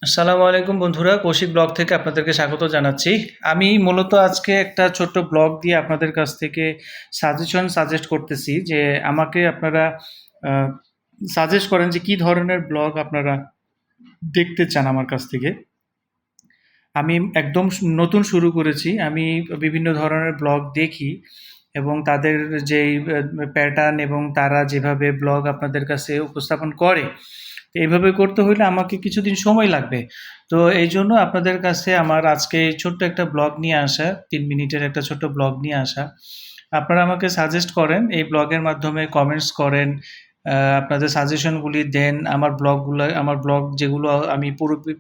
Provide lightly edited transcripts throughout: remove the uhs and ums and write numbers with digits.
আসসালামু আলাইকুম বন্ধুরা, কৌশিক ব্লগ থেকে আপনাদেরকে স্বাগত জানাচ্ছি। আমি মূলত আজকে একটা ছোট্ট ব্লগ দিয়ে আপনাদের কাছ থেকে সাজেস্ট করতেছি যে আমাকে আপনারা সাজেস্ট করেন যে কী ধরনের ব্লগ আপনারা দেখতে চান আমার কাছ থেকে। আমি একদম নতুন শুরু করেছি। আমি বিভিন্ন ধরনের ব্লগ দেখি এবং তাদের যেই প্যাটার্ন এবং তারা যেভাবে ব্লগ আপনাদের কাছে উপস্থাপন করে, এইভাবে করতে হইলে আমাকে কিছুদিন সময় লাগবে। তো এইজন্য আপনাদের কাছে আমার আজকে এই ছোট্ট একটা ব্লগ নিয়ে আসা, ৩ মিনিটের একটা ছোট্ট ব্লগ নিয়ে আসা। আপনারা আমাকে সাজেস্ট করেন, এই ব্লগের মাধ্যমে কমেন্টস করেন, আপনাদের সাজেশনগুলি দেন। আমার ব্লগ যেগুলো আমি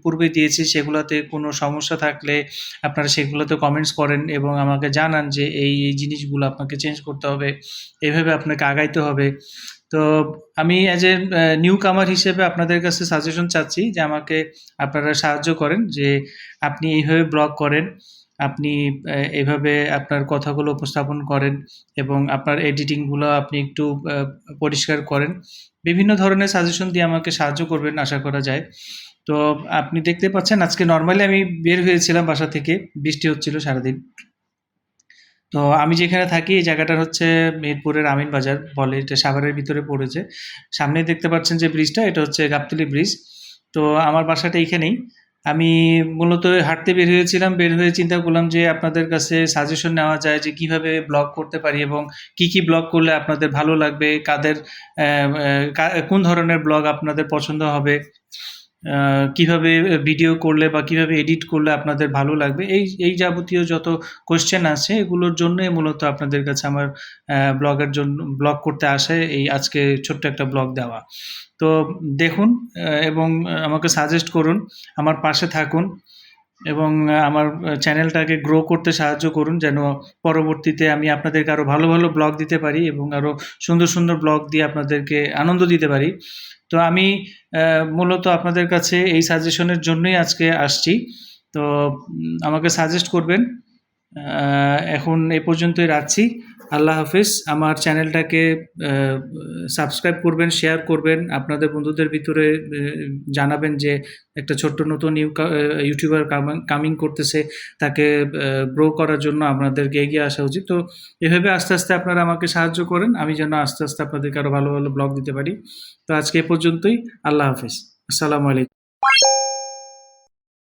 পূর্বে দিয়েছি সেগুলোতে কোনো সমস্যা থাকলে আপনারা সেগুলোতে কমেন্টস করেন এবং আমাকে জানান যে এই জিনিসগুলো আপনাকে চেঞ্জ করতে হবে, এভাবে আপনাকে আগাইতে হবে। তো আমি অ্যাজ এ নিউ কামার হিসেবে আপনাদের কাছে সাজেশন চাচ্ছি যে আমাকে আপনারা সাহায্য করেন যে আপনি এইভাবে ব্লগ করেন, আপনি এভাবে আপনার কথাগুলো উপস্থাপন করেন এবং আপনার এডিটিংগুলো আপনি একটু পরিষ্কার করেন। বিভিন্ন ধরনের সাজেশন দিয়ে আমাকে সাহায্য করবেন আশা করা যায়। তো আপনি দেখতে পাচ্ছেন আজকে নরমালি আমি বের হয়েছিলাম বাসা থেকে, বৃষ্টি হচ্ছিল সারাদিন। তো আমি যেখানে থাকি এই জায়গাটার হচ্ছে মিরপুরের আমিন বাজার বলে, এটা সাভারের ভিতরে পড়েছে। সামনেই দেখতে পাচ্ছেন যে ব্রিজটা, এটা হচ্ছে গাবতলী ব্রিজ। তো আমার বাসাটা এইখানেই। আমি মূলত হাঁটতে বের হয়েছিলাম, বের হয়ে চিন্তা করলাম যে আপনাদের কাছে সাজেশন নেওয়া যায় যে কিভাবে ব্লগ করতে পারি এবং কি ব্লগ করলে আপনাদের ভালো লাগবে, কাদের কোন ধরনের ব্লগ আপনাদের পছন্দ হবে, কিভাবে ভিডিও করলে বা কিভাবে এডিট করলে আপনাদের ভালো লাগবে, এই যাবতীয় যত কোয়েশ্চেন আছে এগুলোর জন্যই মূলত আপনাদের কাছে আমার ব্লগের জন্য ব্লগ করতে আসে, এই আজকে ছোট্ট একটা ব্লগ দেওয়া। তো দেখুন এবং আমাকে সাজেস্ট করুন, আমার পাশে থাকুন এবং আমার চ্যানেলটাকে গ্রো করতে সাহায্য করুন, যেন পরবর্তীতে আমি আপনাদেরকে আরও ভালো ভালো ব্লগ দিতে পারি এবং আরও সুন্দর সুন্দর ব্লগ দিয়ে আপনাদেরকে আনন্দ দিতে পারি। তো আমি মূলত আপনাদের কাছে এই সাজেশনের জন্যই আজকে আসছি। তো আমাকে সাজেস্ট করবেন। এখন এ পর্যন্তই রাখছি। আল্লাহ হাফিজ। আমার চ্যানেলটাকে সাবস্ক্রাইব করবেন, শেয়ার করবেন, আপনাদের বন্ধুদের ভিতরে জানাবেন যে একটা ছোট্ট নতুন ইউটিউবার কামিং করতেছে, তাকে গ্রো করার জন্য আপনাদেরকে এগিয়ে আসা উচিত। তো এভাবে আস্তে আস্তে আপনারা আমাকে সাহায্য করেন, আমি যেন আস্তে আস্তে আপনাদেরকে আরও ভালো ভালো ব্লগ দিতে পারি। তো আজকে এ পর্যন্তই। আল্লাহ হাফিজ। আসসালামু আলাইকুম।